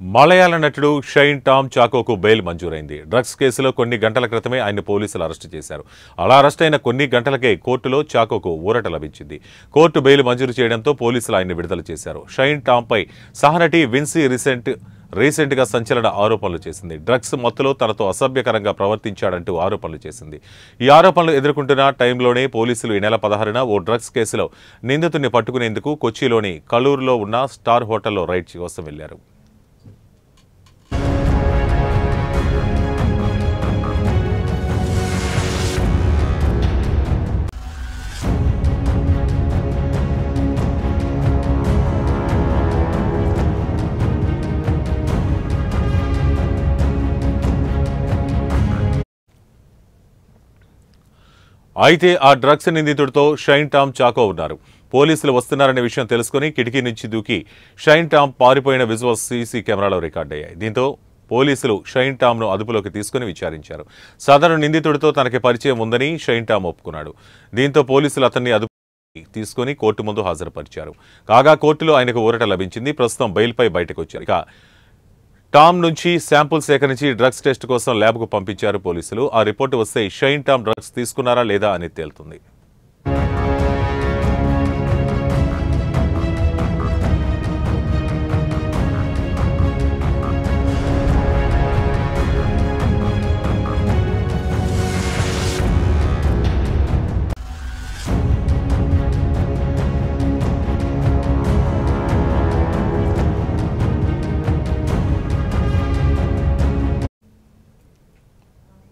మలయాళ నటుడు shine Tom చాకోకు bail మంజూరైంది. Drugs కేసులో కొన్ని గంటల క్రితమే ఆయన పోలీసులు అరెస్టు చేశారు. అలా అరెస్ట్ అయిన కొన్ని గంటలకే కోర్టులో చాకోకు ఊరట లభించింది. కోర్టు బెయిల్ మంజూరు చేయడంతో పోలీసులు ఆయన్ని విడుదల చేశారు. షైన్ టామ్పై సహనటి విన్సీ రీసెంట్గా సంచలన ఆరోపణలు చేసింది. డ్రగ్స్ మత్తులో తనతో అసభ్యకరంగా ప్రవర్తించాడంటూ ఆరోపణలు చేసింది. ఈ ఆరోపణలు ఎదుర్కొంటున్న టైంలోనే పోలీసులు ఈ నెల 16న ఓ డ్రగ్స్ కేసులో నిందితుడిని పట్టుకునేందుకు కొచ్చిలోని కలూరులో ఉన్న స్టార్ హోటల్లో రైడ్ కోసం వెళ్లారు. అయితే ఆ డ్రగ్స్ నిందితుడితో షైన్ టామ్ చాకో ఉన్నారు. పోలీసులు వస్తున్నారనే విషయం తెలుసుకుని కిటికీ నుంచి దూకి షైన్ టామ్ పారిపోయిన విజువల్స్ సీసీ కెమెరాలో రికార్డయ్యాయి. దీంతో పోలీసులు షైన్ టామ్ను అదుపులోకి తీసుకుని విచారించారు. సదరు నిందితుడితో తనకి పరిచయం ఉందని షైన్ టామ్ ఒప్పుకున్నాడు. దీంతో పోలీసులు అతన్ని అదుపులోకి తీసుకుని కోర్టు ముందు హాజరుపరిచారు. కాగా కోర్టులో ఆయనకు ఊరట లభించింది. ప్రస్తుతం బెయిల్పై బయటకు వచ్చారు. ఇక టామ్ నుంచి శాంపుల్ సేకరించి డ్రగ్స్ టెస్ట్ కోసం ల్యాబ్కు పంపించారు పోలీసులు. ఆ రిపోర్టు వస్తే షైన్ టామ్ డ్రగ్స్ తీసుకున్నారా లేదా అని తేలుతుంది.